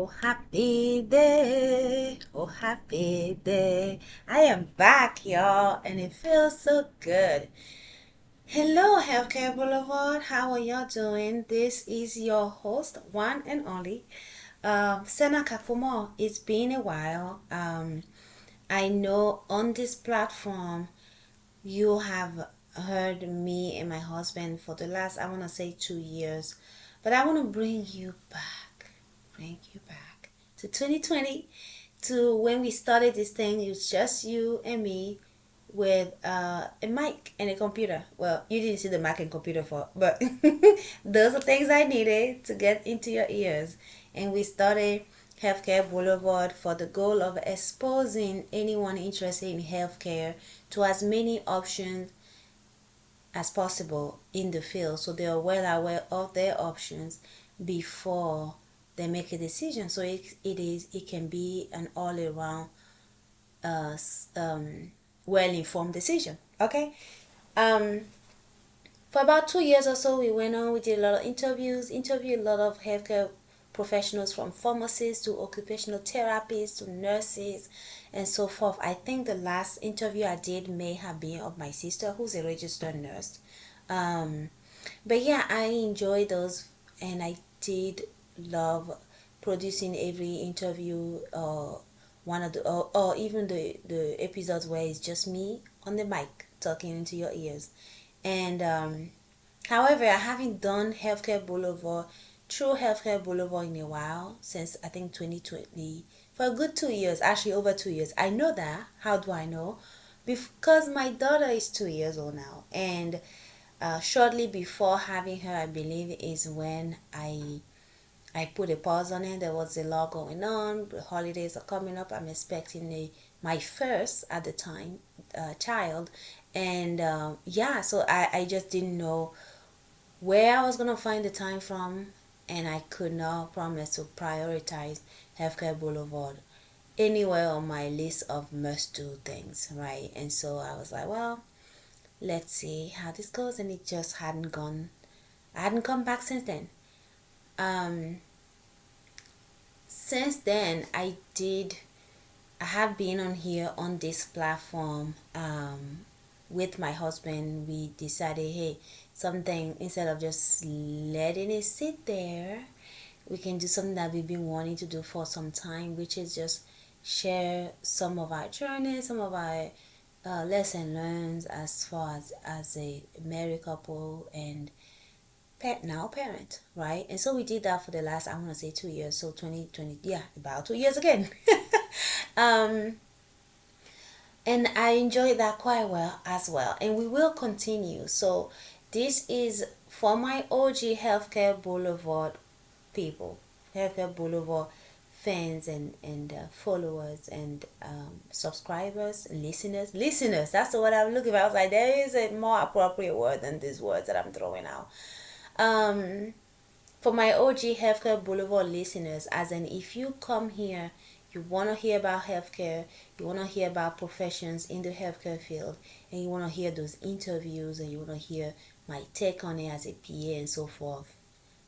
Oh, happy day. Oh, happy day. I am back, y'all, and it feels so good. Hello, Healthcare Boulevard. How are y'all doing? This is your host, one and only, Sena Kafumo. It's been a while. I know on this platform you have heard me and my husband for the last, I want to say, 2 years, but I want to bring you back to 2020, to when we started this thing. It was just you and me with a mic and a computer. Well, you didn't see the mic and computer for, but those are things I needed to get into your ears. And we started Healthcare Boulevard for the goal of exposing anyone interested in healthcare to as many options as possible in the field, so they are well aware of their options before they make a decision. So it can be an all around uh, well informed decision. Okay. um for about 2 years or so, we went on, we did a lot of interviewed a lot of healthcare professionals, from pharmacists to occupational therapists to nurses and so forth. I think the last interview I did may have been of my sister, who's a registered nurse. um but yeah, I enjoyed those, and I did love producing every interview, one of the, or even the episodes where it's just me on the mic talking into your ears. And however, I haven't done True Healthcare Boulevard in a while, since I think 2020, for a good 2 years, actually over 2 years. I know that. How do I know? Because my daughter is 2 years old now, and shortly before having her, I believe, is when I put a pause on it. There was a lot going on. The holidays are coming up. I'm expecting my first, at the time, child, and yeah, so I just didn't know where I was gonna find the time from, and I could not promise to prioritize Healthcare Boulevard anywhere on my list of must-do things, right? And so I was like, well, let's see how this goes, and it just hadn't gone. I hadn't come back since then. Um, since then, I have been on here on this platform. With my husband, we decided, hey, something, instead of just letting it sit there, we can do something that we've been wanting to do for some time, which is just share some of our journeys, some of our lesson learned as far as a married couple and now parent, right? And so we did that for the last, I want to say, 2 years. So 2020, yeah, about 2 years again. um and I enjoyed that quite well as well, and we will continue. So this is for my OG Healthcare Boulevard people, Healthcare Boulevard fans and followers and subscribers, listeners. That's the word I'm looking for. I was like, there is a more appropriate word than these words that I'm throwing out. um for my OG Healthcare Boulevard listeners, as in, if you come here, you want to hear about healthcare, you want to hear about professions in the healthcare field, and you want to hear those interviews, and you want to hear my take on it as a PA and so forth,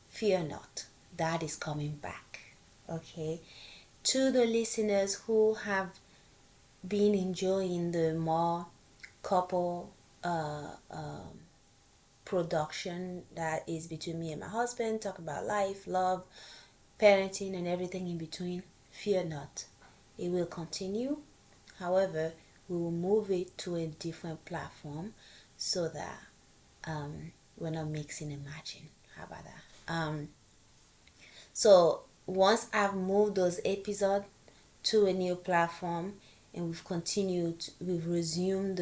fear not, that is coming back. Okay. To the listeners who have been enjoying the more couple production that is between me and my husband, talk about life, love, parenting, and everything in between, fear not. It will continue. However, we will move it to a different platform so that we're not mixing and matching. How about that? So once I've moved those episodes to a new platform, and we've resumed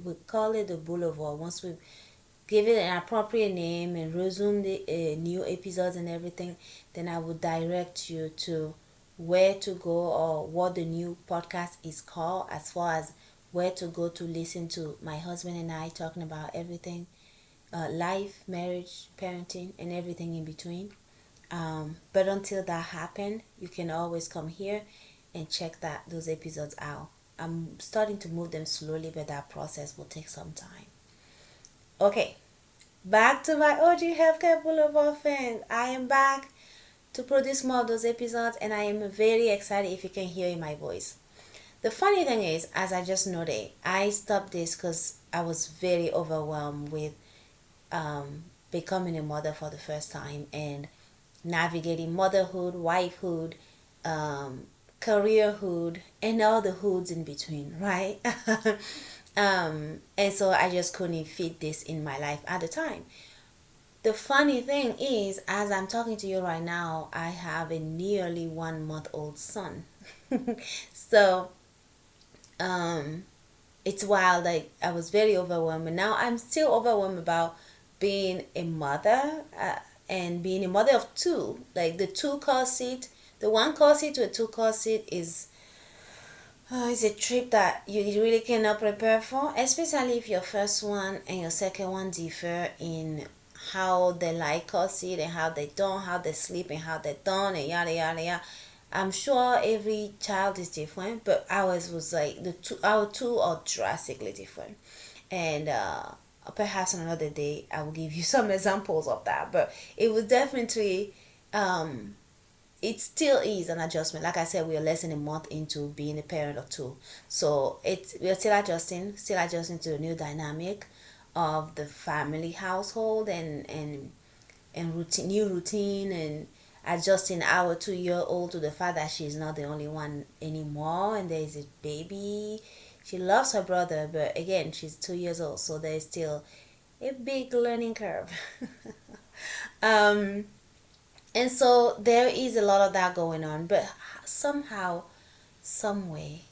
we call it the Boulevard. Once we've give it an appropriate name and resume the new episodes and everything, then I will direct you to where to go, or what the new podcast is called, as far as where to go to listen to my husband and I talking about everything, life, marriage, parenting, and everything in between. But until that happens, you can always come here and check those episodes out. I'm starting to move them slowly, but that process will take some time. Okay, back to my OG Healthcare Boulevard fans. I am back to produce more of those episodes, and I am very excited if you can hear in my voice. The funny thing is, as I just noted, I stopped this because I was very overwhelmed with becoming a mother for the first time and navigating motherhood, wifehood, careerhood, and all the hoods in between, right? And so I just couldn't fit this in my life at the time. The funny thing is, as I'm talking to you right now, I have a nearly 1 month old son. So it's wild. Like, I was very overwhelmed, and now I'm still overwhelmed about being a mother, and being a mother of two. Like, the two car seat, the one car seat to a two car seat is a trip that you really cannot prepare for, especially if your first one and your second one differ in how they like car seat and how they don't, how they sleep and how they don't, and yada yada yada. I'm sure every child is different, but ours was like our two are drastically different. And perhaps on another day I will give you some examples of that. But it was definitely it still is an adjustment. Like I said, we are less than a month into being a parent of two, so we're still adjusting to the new dynamic of the family household, and new routine, and adjusting our 2 year old to the fact that she's not the only one anymore, and there is a baby. She loves her brother, but again, she's 2 years old, so there's still a big learning curve. um, and so there is a lot of that going on, but somehow, some way,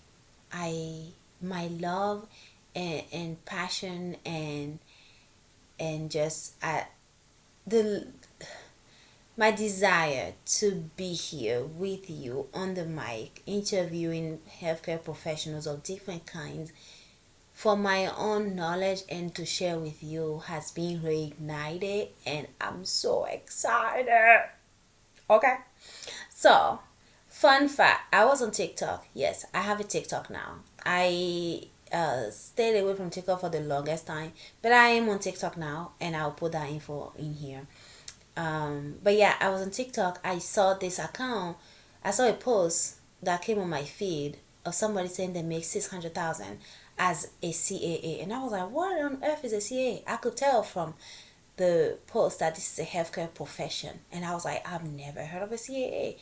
I my love and passion and just the my desire to be here with you on the mic, interviewing healthcare professionals of different kinds for my own knowledge and to share with you has been reignited, and I'm so excited. Okay, so fun fact, I was on TikTok. Yes, I have a TikTok now. I stayed away from TikTok for the longest time, but I am on TikTok now, and I'll put that info in here. But yeah, I was on TikTok. I saw this account. I saw a post that came on my feed of somebody saying they make 600,000 as a CAA, and I was like, "What on earth is a CAA?" I could tell from the post that this is a healthcare profession, and I was like, "I've never heard of a CAA.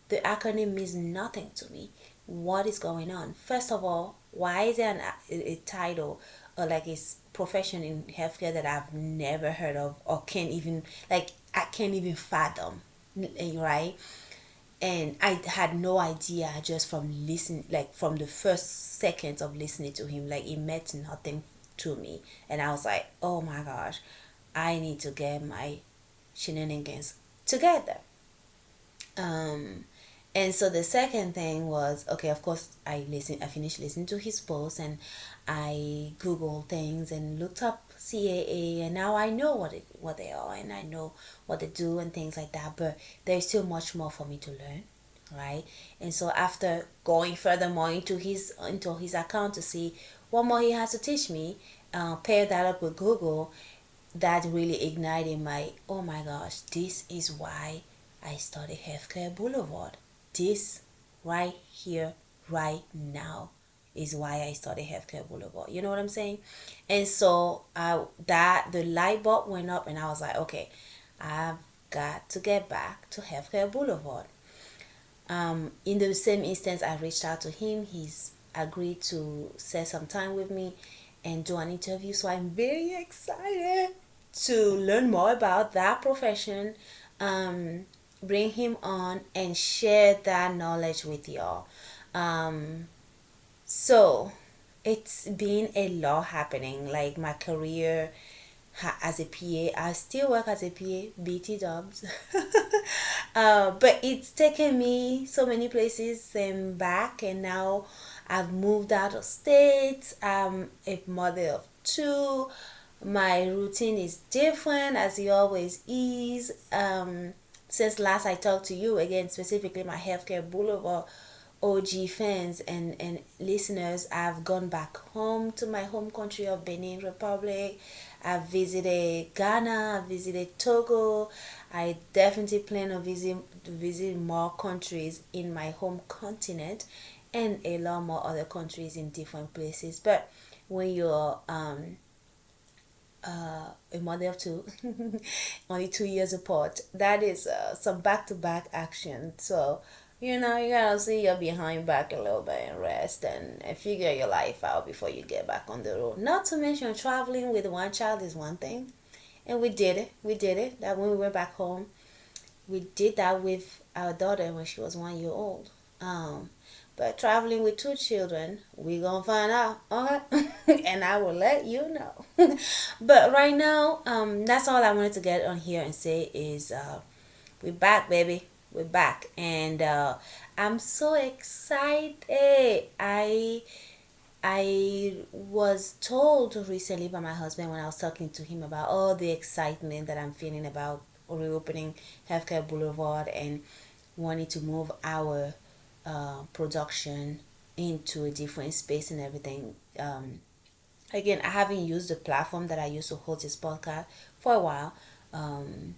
The acronym means nothing to me. What is going on?" First of all, why is there a title or like a profession in healthcare that I've never heard of or can't even, like, I can't even fathom, right? And I had no idea just from listening, like from the first seconds of listening to him, like it meant nothing to me. And I was like, oh my gosh, I need to get my shenanigans together. And so the second thing was, okay, of course, I finished listening to his post, and I googled things and looked up CAA, and now I know what they are, and I know what they do and things like that. But there's still much more for me to learn, right? And so after going furthermore into his account to see what more he has to teach me, pair that up with Google, that really ignited my, oh my gosh, this is why I started Healthcare Boulevard. This right here, right now, is why I started Healthcare Boulevard. You know what I'm saying? And so that the light bulb went up, and I was like, okay, I've got to get back to Healthcare Boulevard. In the same instance, I reached out to him. He's agreed to set some time with me and do an interview. So I'm very excited to learn more about that profession, bring him on and share that knowledge with y'all. So it's been a lot happening. Like my career as a PA, I still work as a PA, BT Dubs. But it's taken me so many places and back, and now I've moved out of state. I'm a mother of two. My routine is different, as it always is. Since last I talked to you, again, specifically my Healthcare Boulevard OG fans and listeners, I've gone back home to my home country of Benin Republic. I've visited Ghana, I've visited Togo. I definitely plan on visit more countries in my home continent and a lot more other countries in different places. But when you're a mother of two, only 2 years apart. That is some back-to-back action. So, you gotta see your behind back a little bit and rest and figure your life out before you get back on the road. Not to mention traveling with one child is one thing. And we did it. We did it. That when we went back home, we did that with our daughter when she was 1 year old. But traveling with two children, we gonna find out, okay? And I will let you know. But right now, that's all I wanted to get on here and say is, we're back, baby. We're back, and I'm so excited. I was told recently by my husband when I was talking to him about all the excitement that I'm feeling about reopening Healthcare Boulevard and wanting to move our production into a different space and everything. Again, I haven't used the platform that I used to host this podcast for a while,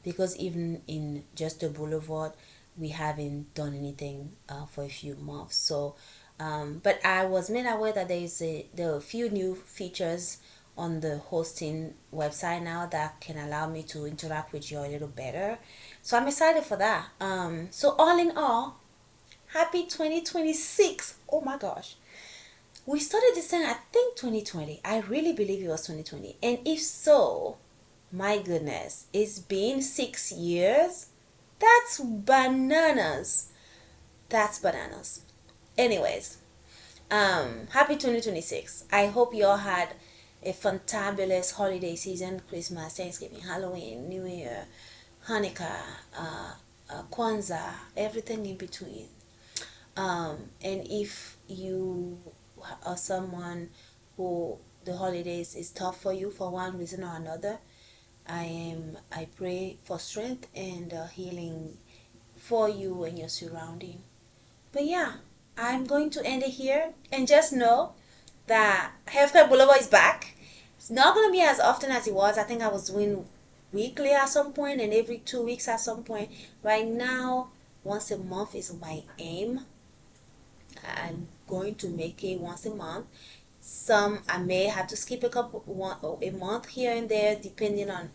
because even in just the Boulevard, we haven't done anything for a few months. So, but I was made aware that there are a few new features on the hosting website now that can allow me to interact with you a little better. So I'm excited for that. So all in all, happy 2026. Oh my gosh. We started this thing, I think 2020. I really believe it was 2020. And if so, my goodness, it's been 6 years. That's bananas. That's bananas. Anyways, happy 2026. I hope you all had a fantabulous holiday season, Christmas, Thanksgiving, Halloween, New Year, Hanukkah, Kwanzaa, everything in between. And if you are someone who the holidays is tough for you for one reason or another, I pray for strength and healing for you and your surrounding. But yeah, I'm going to end it here, and just know that Healthcare Boulevard is back. It's not going to be as often as it was. I think I was doing weekly at some point and every 2 weeks at some point. Right now, once a month is my aim. I'm going to make it once a month. Some I may have to skip a month here and there, depending on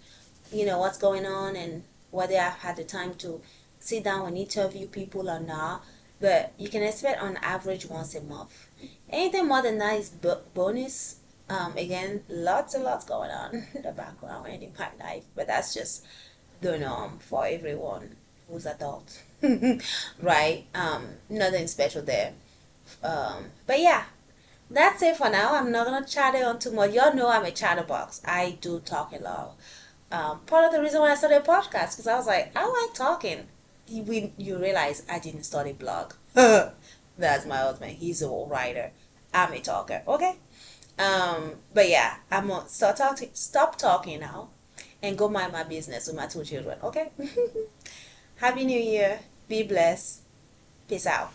what's going on and whether I've had the time to sit down and interview people or not. But you can expect on average once a month. Anything more than that is bonus. Again, lots and lots going on in the background and in my life, but that's just the norm for everyone who's adult. Right? Nothing special there. But yeah, that's it for now. I'm not gonna chatter on too much. Y'all know I'm a chatterbox. I do talk a lot. Part of the reason why I started a podcast, because I was like, I like talking. You realize I didn't start a blog. That's my husband. He's a writer. I'm a talker. Okay. But yeah, I'm gonna stop talking now, and go mind my business with my two children. Okay. Happy New Year. Be blessed. Peace out.